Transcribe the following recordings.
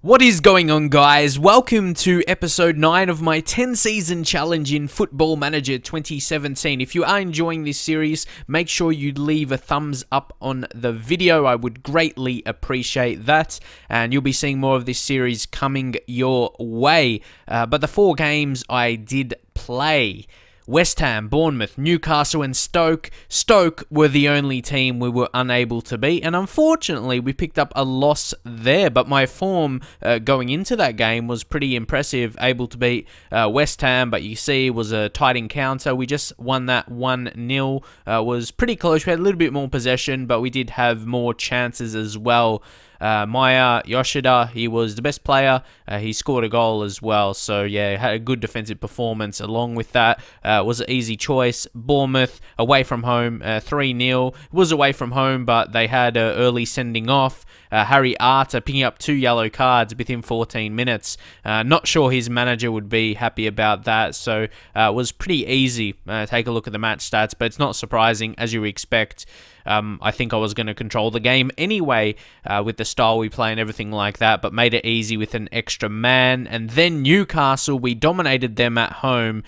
What is going on, guys? Welcome to episode 9 of my 10-season challenge in Football Manager 2017. If you are enjoying this series, make sure you leave a thumbs up on the video. I would greatly appreciate that, and you'll be seeing more of this series coming your way. But the 4 games I did play: West Ham, Bournemouth, Newcastle and Stoke. Stoke were the only team we were unable to beat, and unfortunately we picked up a loss there, but my form going into that game was pretty impressive, able to beat West Ham, but you see it was a tight encounter. We just won that 1-0, was pretty close. We had a little bit more possession, but we did have more chances as well. Maya Yoshida, he was the best player. He scored a goal as well. So yeah, had a good defensive performance along with that. Was an easy choice. Bournemouth, away from home, 3-0. It was away from home, but they had an early sending off. Harry Arter picking up 2 yellow cards within 14 minutes. Not sure his manager would be happy about that. So it was pretty easy. Take a look at the match stats, but it's not surprising, as you expect. I think I was going to control the game anyway with the style we play and everything like that, but made it easy with an extra man. And then Newcastle, we dominated them at home.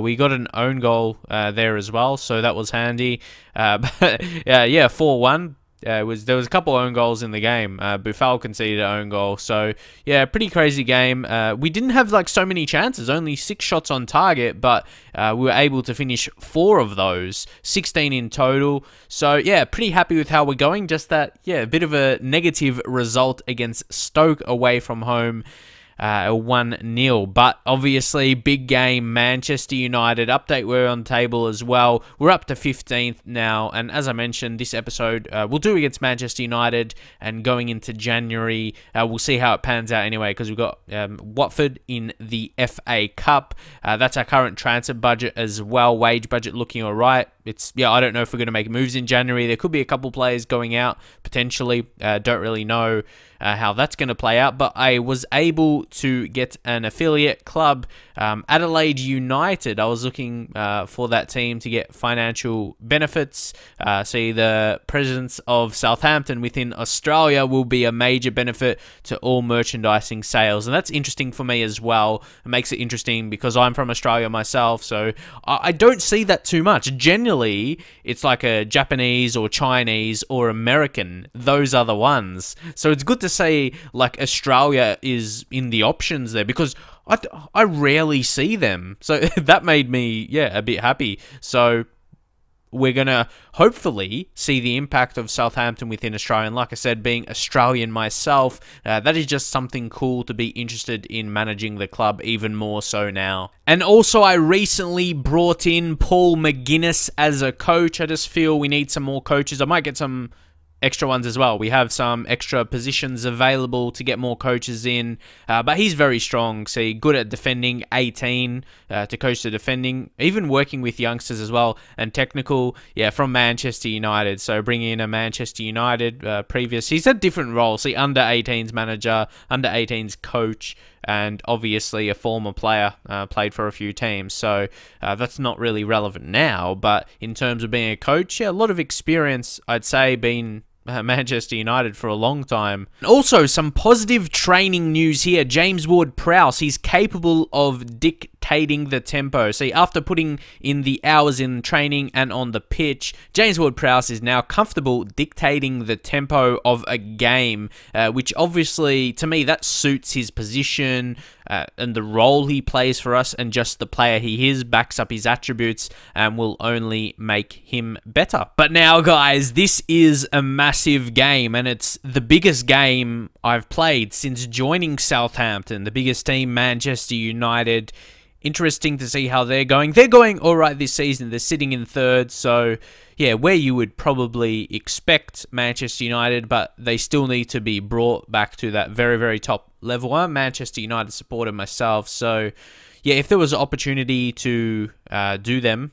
We got an own goal there as well, so that was handy. But yeah, 4-1. There was a couple own goals in the game. Buffal conceded an own goal. So, yeah, pretty crazy game. We didn't have, like, so many chances. Only 6 shots on target, but we were able to finish 4 of those. 16 in total. So, yeah, pretty happy with how we're going. Just that, yeah, a bit of a negative result against Stoke away from home. 1-0, but obviously big game. Manchester United update, we're on table as well. We're up to 15th now, and as I mentioned, this episode we'll do against Manchester United, and going into January we'll see how it pans out anyway, because we've got Watford in the FA Cup. That's our current transfer budget as well. Wage budget looking alright. Yeah, I don't know if we're going to make moves in January. There could be a couple players going out potentially. Don't really know how that's going to play out, but I was able to get an affiliate club, Adelaide United. I was looking for that team to get financial benefits. See, the presence of Southampton within Australia will be a major benefit to all merchandising sales, and that's interesting for me as well. It makes it interesting because I'm from Australia myself, so I don't see that too much. Generally, it's like a Japanese or Chinese or American. Those are the ones. So it's good to say like Australia is in the options there, because I rarely see them. So that made me, yeah, a bit happy. So we're going to hopefully see the impact of Southampton within Australia. And like I said, being Australian myself, that is just something cool to be interested in managing the club even more so now. And also, I recently brought in Paul McGuinness as a coach. I just feel we need some more coaches. I might get some extra ones as well. We have some extra positions available to get more coaches in, but he's very strong. See, good at defending, 18 to coach the defending, even working with youngsters as well, and technical, yeah, from Manchester United. So bringing in a Manchester United previous, he's had different roles. See, under 18s manager, under 18s coach, and obviously a former player, played for a few teams. So that's not really relevant now, but in terms of being a coach, yeah, a lot of experience, I'd say, been Manchester United for a long time. Also, some positive training news here. James Ward-Prowse, he's capable of dictating the tempo. See, after putting in the hours in training and on the pitch, James Ward-Prowse is now comfortable dictating the tempo of a game, which obviously, to me, that suits his position and the role he plays for us, and just the player he is, backs up his attributes, and will only make him better. But now, guys, this is a massive game, and it's the biggest game I've played since joining Southampton, the biggest team, Manchester United. Interesting to see how they're going. They're going all right this season. They're sitting in 3rd, so yeah, where you would probably expect Manchester United, but they still need to be brought back to that very, very top level. I'm a Manchester United supporter myself, so yeah, if there was an opportunity to do them,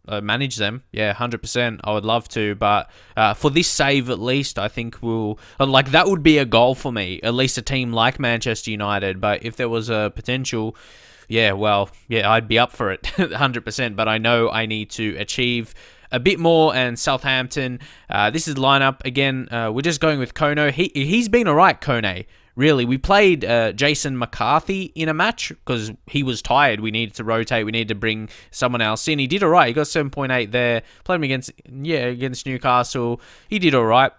manage them, yeah, 100%, I would love to, but for this save at least, I think we'll, like, that would be a goal for me, at least a team like Manchester United. But if there was a potential, yeah, well, yeah, I'd be up for it, 100%, but I know I need to achieve a bit more. And Southampton, this is lineup again. We're just going with Kono. He's been alright, Kone. really. We played Jason McCarthy in a match because he was tired. We needed to rotate. We needed to bring someone else in. He did all right. He got 7.8 there. Played him against Newcastle. He did all right.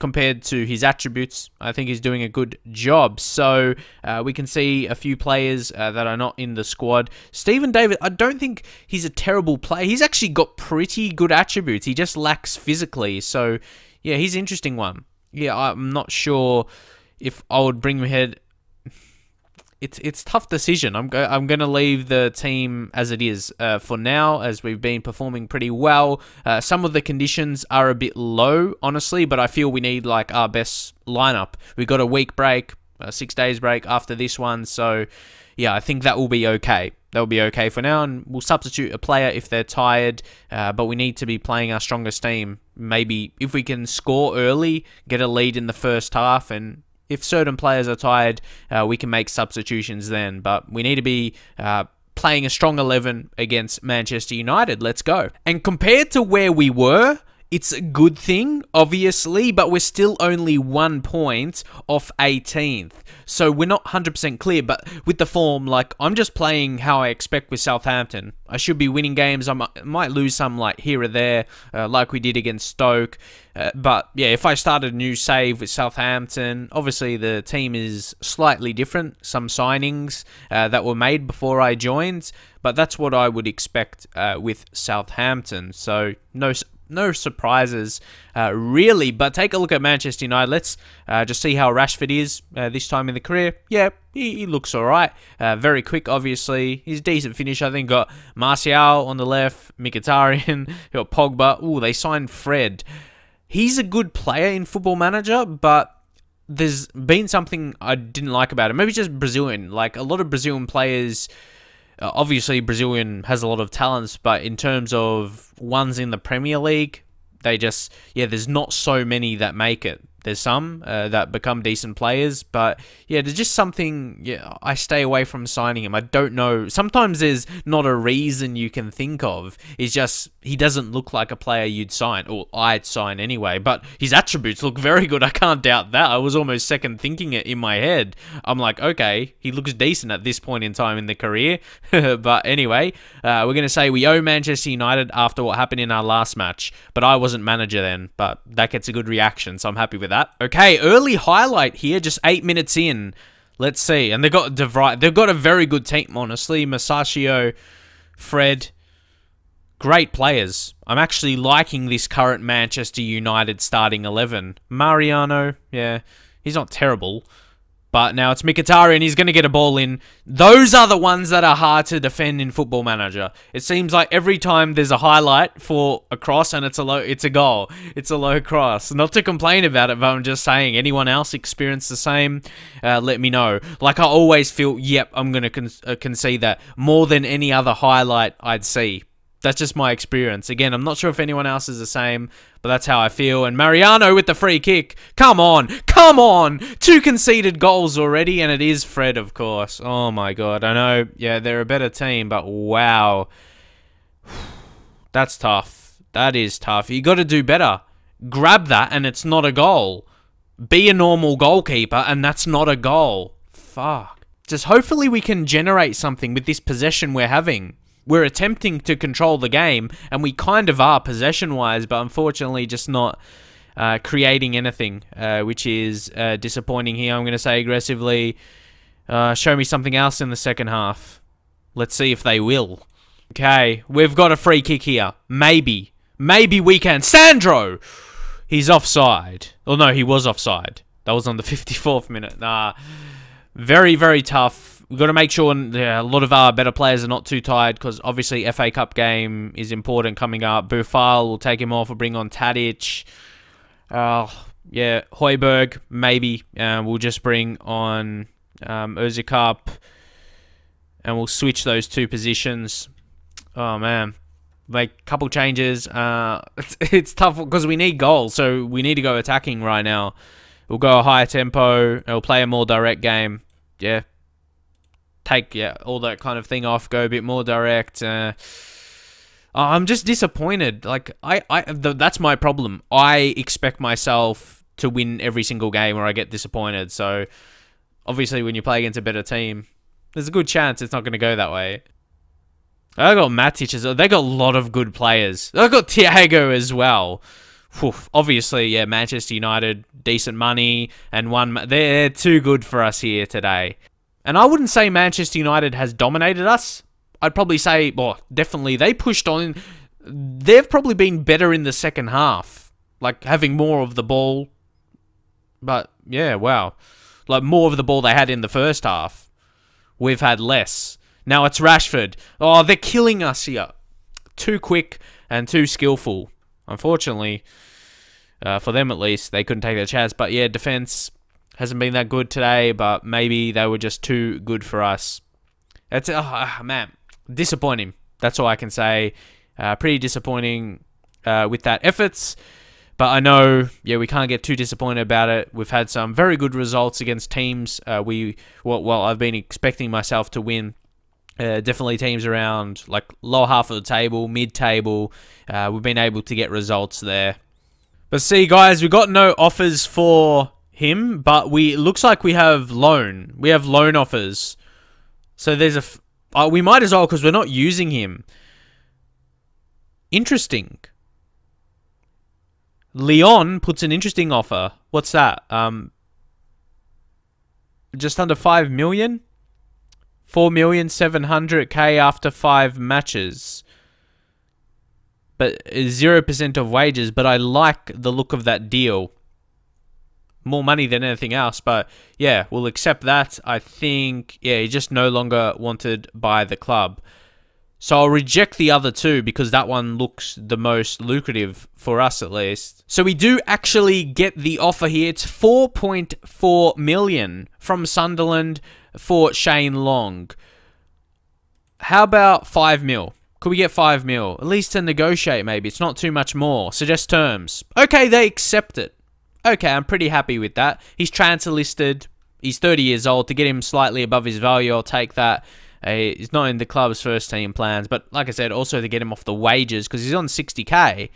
Compared to his attributes, I think he's doing a good job. So we can see a few players that are not in the squad. Stephen David, I don't think he's a terrible player. He's actually got pretty good attributes. He just lacks physically. So, yeah, he's an interesting one. Yeah, I'm not sure if I would bring him ahead. It's a tough decision. I'm going to leave the team as it is for now, as we've been performing pretty well. Some of the conditions are a bit low, honestly, but I feel we need like our best lineup. We got a week break, a 6 days break after this one, so yeah, I think that will be okay. That will be okay for now, and we'll substitute a player if they're tired, but we need to be playing our strongest team. Maybe if we can score early, get a lead in the first half, and if certain players are tired, we can make substitutions then. But we need to be playing a strong 11 against Manchester United. Let's go. And compared to where we were, it's a good thing, obviously, but we're still only 1 point off 18th. So we're not 100% clear, but with the form, like, I'm just playing how I expect with Southampton. I should be winning games. I might lose some, like, here or there, like we did against Stoke. But, yeah, if I started a new save with Southampton, obviously the team is slightly different. Some signings that were made before I joined, but that's what I would expect with Southampton. So, no surprises, really. But take a look at Manchester United. Let's just see how Rashford is this time in the career. Yeah, he looks all right. Very quick, obviously. He's a decent finish. I think got Martial on the left, Mkhitaryan, got Pogba. Ooh, they signed Fred. He's a good player in Football Manager, but there's been something I didn't like about him. Maybe just Brazilian. Like, a lot of Brazilian players... obviously, Brazilian has a lot of talents, but in terms of ones in the Premier League, they just... yeah, there's not so many that make it. There's some that become decent players, but yeah, there's just something... yeah, I stay away from signing him. I don't know. Sometimes there's not a reason you can think of. It's just he doesn't look like a player you'd sign, or I'd sign anyway, but his attributes look very good. I can't doubt that. I was almost second thinking it in my head. I'm like, okay, he looks decent at this point in time in the career. But anyway, we're going to say we owe Manchester United after what happened in our last match, but I wasn't manager then, but that gets a good reaction, so I'm happy with that. Okay, early highlight here, just 8 minutes in. Let's see. And they've got a very good team, honestly. Masaccio, Fred, great players. I'm actually liking this current Manchester United starting 11. Mariano, yeah, he's not terrible. But now it's Mkhitaryan, he's going to get a ball in. Those are the ones that are hard to defend in Football Manager. It seems like every time there's a highlight for a cross and it's a goal. It's a low cross. Not to complain about it, but I'm just saying, anyone else experience the same? Let me know. Like, I always feel, yep, I'm going to concede that more than any other highlight I'd see. That's just my experience. Again, I'm not sure if anyone else is the same, but that's how I feel. And Mariano with the free kick. Come on. Come on. 2 conceded goals already, and it is Fred, of course. Oh, my God. I know, yeah, they're a better team, but wow. That's tough. That is tough. You got to do better. Grab that, and it's not a goal. Be a normal goalkeeper, and that's not a goal. Fuck. Just hopefully we can generate something with this possession we're having. We're attempting to control the game, and we kind of are possession-wise, but unfortunately just not creating anything, which is disappointing here. I'm going to say aggressively, show me something else in the second half. Let's see if they will. Okay, we've got a free kick here. Maybe. Maybe we can. Sandro! He's offside. Oh, no, he was offside. That was on the 54th minute. Nah, very, very tough. We've got to make sure a lot of our better players are not too tired, because obviously FA Cup game is important coming up. Buffal will take him off. We'll bring on Tadic. Yeah, Højbjerg, maybe. We'll just bring on Özil, and we'll switch those 2 positions. Oh, man. Like, a couple changes. It's tough because we need goals, so we need to go attacking right now. We'll go a higher tempo. We'll play a more direct game. Yeah. Take all that kind of thing off, go a bit more direct. I'm just disappointed. Like, that's my problem. I expect myself to win every single game or I get disappointed. So obviously when you play against a better team, there's a good chance it's not going to go that way. They got Matic. They got a lot of good players. They got Thiago as well. Whew. Obviously, yeah, Manchester United, decent money, and they're too good for us here today. And I wouldn't say Manchester United has dominated us. I'd probably say, well, definitely they pushed on. They've probably been better in the second half, like having more of the ball. But yeah, wow, like more of the ball they had in the first half. We've had less. Now it's Rashford. Oh, they're killing us here. Too quick and too skillful. Unfortunately, for them at least, they couldn't take their chance. But yeah, defense hasn't been that good today, but maybe they were just too good for us. That's man, disappointing. That's all I can say. Pretty disappointing with that efforts. But I know, yeah, we can't get too disappointed about it. We've had some very good results against teams. Well, I've been expecting myself to win. Definitely teams around like lower half of the table, mid-table. We've been able to get results there. But see, guys, we got no offers for him, but looks like we have loan. We have loan offers. So there's we might as well because we're not using him. Interesting. Leon puts an interesting offer. What's that? Just under 5 million. 4,700,000 after 5 matches. But 0% of wages. But I like the look of that deal. More money than anything else. But yeah, we'll accept that. I think, yeah, he's just no longer wanted by the club. So I'll reject the other two because that one looks the most lucrative for us at least. So we do actually get the offer here. It's 4.4 million from Sunderland for Shane Long. How about 5 mil? Could we get 5 mil? At least to negotiate maybe. It's not too much more. Suggest terms. Okay, they accept it. Okay, I'm pretty happy with that. He's transfer listed. He's 30 years old. To get him slightly above his value, I'll take that. He's not in the club's first team plans, but like I said, also to get him off the wages, because he's on 60k,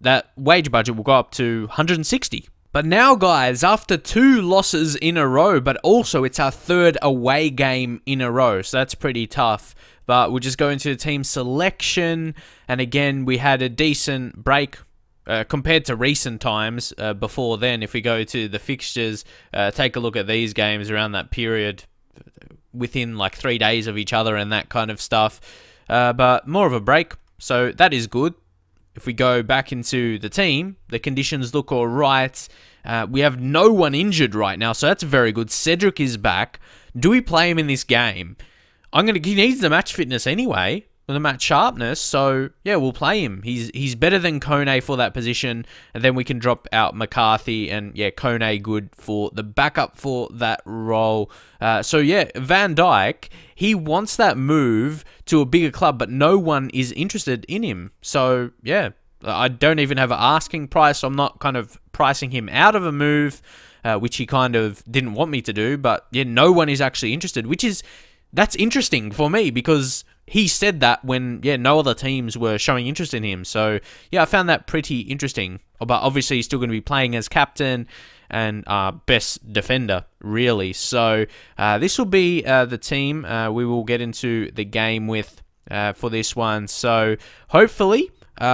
that wage budget will go up to 160. But now, guys, after 2 losses in a row, but also it's our 3rd away game in a row, so that's pretty tough. But we'll just go into the team selection, and again, we had a decent break compared to recent times before then. If we go to the fixtures, take a look at these games around that period, within like 3 days of each other and that kind of stuff, but more of a break, so that is good. If we go back into the team, the conditions look all right. We have no one injured right now, so that's very good. Cedric is back. Do we play him in this game? He needs the match fitness anyway, the match sharpness, so yeah, we'll play him. He's better than Kone for that position, and then we can drop out McCarthy, and yeah, Kone good for the backup for that role. So yeah, Van Dijk, he wants that move to a bigger club, but no one is interested in him. So yeah, I don't even have an asking price, so I'm not kind of pricing him out of a move, which he kind of didn't want me to do, but yeah, no one is actually interested, that's interesting for me, because he said that when, yeah, no other teams were showing interest in him. So, yeah, I found that pretty interesting. But obviously, he's still going to be playing as captain and best defender, really. So, this will be the team we will get into the game with for this one. So, hopefully,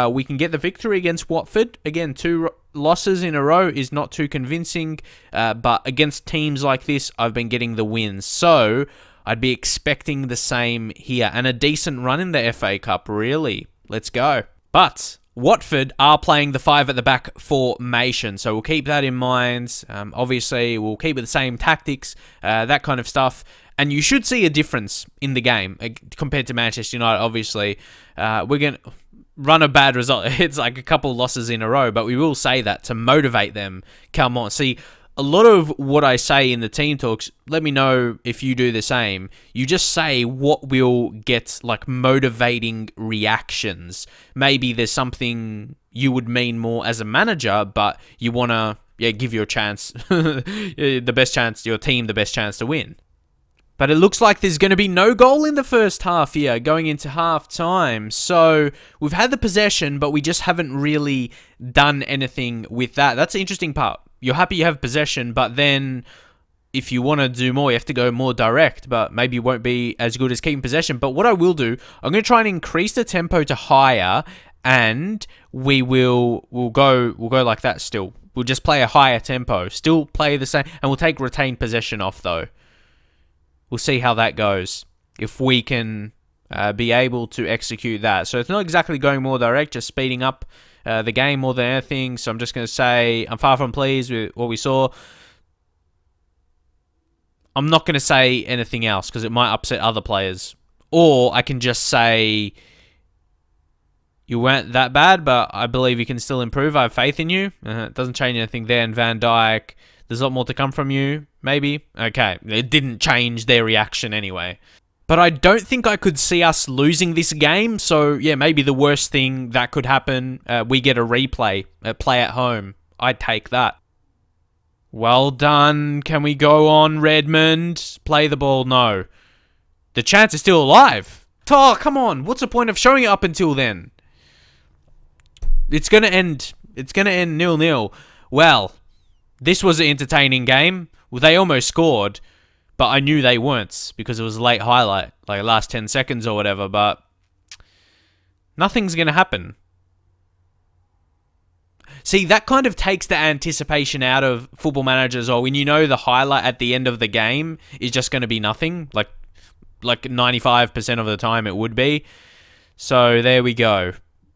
we can get the victory against Watford. Again, 2 losses in a row is not too convincing. But against teams like this, I've been getting the wins. So, I'd be expecting the same here. And a decent run in the FA Cup, really. Let's go. But Watford are playing the 5 at the back formation, so we'll keep that in mind. Obviously, we'll keep with the same tactics, that kind of stuff. And you should see a difference in the game compared to Manchester United, obviously. We're going to run a bad result. It's like a couple losses in a row, but we will say that to motivate them. Come on. See, a lot of what I say in the team talks, let me know if you do the same. You just say what will get like motivating reactions. Maybe there's something you would mean more as a manager, but you want to give your chance, the best chance, your team the best chance to win. But it looks like there's going to be no goal in the first half here, going into half-time. So we've had the possession, but we just haven't really done anything with that. That's the interesting part. you're happy you have possession, but then if you want to do more, you have to go more direct, but maybe you won't be as good as keeping possession. But what I will do, I'm going to try and increase the tempo to higher, and we'll go like that still. We'll just play a higher tempo, still play the same, and we'll take retained possession off though. We'll see how that goes, if we can be able to execute that. So it's not exactly going more direct, just speeding up the game more than anything. So I'm just going to say I'm far from pleased with what we saw. I'm not going to say anything else because it might upset other players. Or I can just say you weren't that bad, but I believe you can still improve. I have faith in you. It doesn't change anything there. And Van Dijk, there's a lot more to come from you, maybe. Okay, it didn't change their reaction anyway. But I don't think I could see us losing this game. So, yeah, maybe the worst thing that could happen, we get a replay, play at home. I'd take that. Well done. Can we go on, Redmond? Play the ball? No. The chance is still alive. Oh, come on. What's the point of showing it up until then? It's going to end 0-0. Well, this was an entertaining game. Well, they almost scored, but I knew they weren't because it was a late highlight, like last 10 seconds or whatever, but nothing's going to happen. See, that kind of takes the anticipation out of Football Manager as well. When you know the highlight at the end of the game is just going to be nothing, like 95% of the time it would be. So there we go.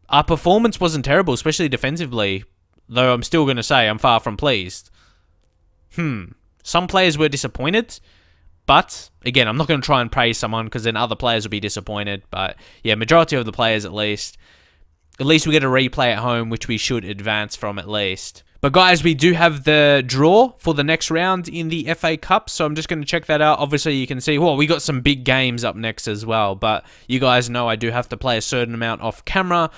Our performance wasn't terrible, especially defensively, though I'm still going to say I'm far from pleased. Some players were disappointed, but again, I'm not going to try and praise someone because then other players will be disappointed. But yeah, majority of the players at least we get a replay at home, which we should advance from at least. But guys, we do have the draw for the next round in the FA Cup, so I'm just going to check that out. Obviously, you can see, well, we got some big games up next as well, but you guys know I do have to play a certain amount off camera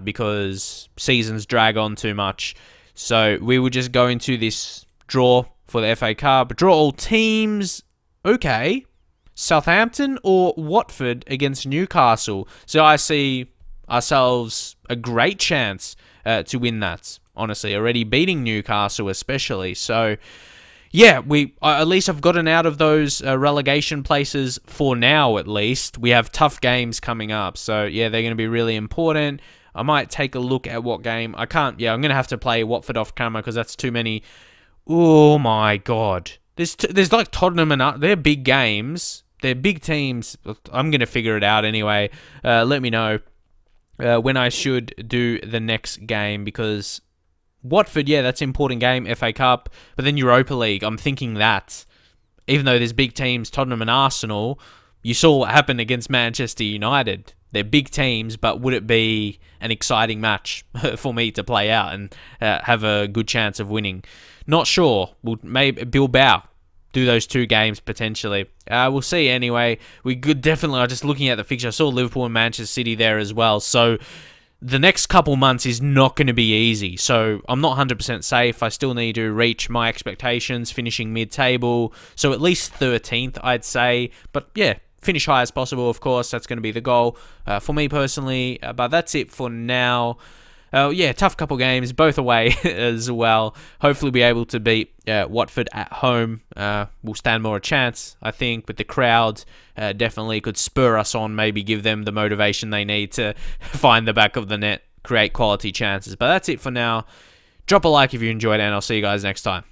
because seasons drag on too much. So we will just go into this draw for the FA Cup. Draw all teams. Okay. Southampton or Watford against Newcastle. So I see ourselves a great chance to win that. Honestly, already beating Newcastle especially. So, yeah, at least I've gotten out of those relegation places for now, at least. We have tough games coming up. So, yeah, they're going to be really important. I might take a look at what game. I can't. Yeah, I'm going to have to play Watford off camera because that's too many. Oh, my God. There's like Tottenham and they're big games. They're big teams. I'm going to figure it out anyway. Let me know when I should do the next game because Watford, yeah, that's an important game, FA Cup, but then Europa League, I'm thinking that, even though there's big teams, Tottenham and Arsenal, you saw what happened against Manchester United. They're big teams, but would it be an exciting match for me to play out and have a good chance of winning? Not sure. Maybe Bilbao do those two games potentially. We'll see anyway. We could definitely, just looking at the fixture, I saw Liverpool and Manchester City there as well, so the next couple months is not going to be easy. So I'm not 100% safe. I still need to reach my expectations, finishing mid-table. So at least 13th, I'd say. But yeah, finish high as possible, of course. That's going to be the goal for me personally. But that's it for now. Yeah, tough couple games, both away as well. Hopefully be able to beat Watford at home. We'll stand more a chance, I think, with the crowd. Definitely could spur us on, maybe give them the motivation they need to find the back of the net, create quality chances. But that's it for now. Drop a like if you enjoyed it, and I'll see you guys next time.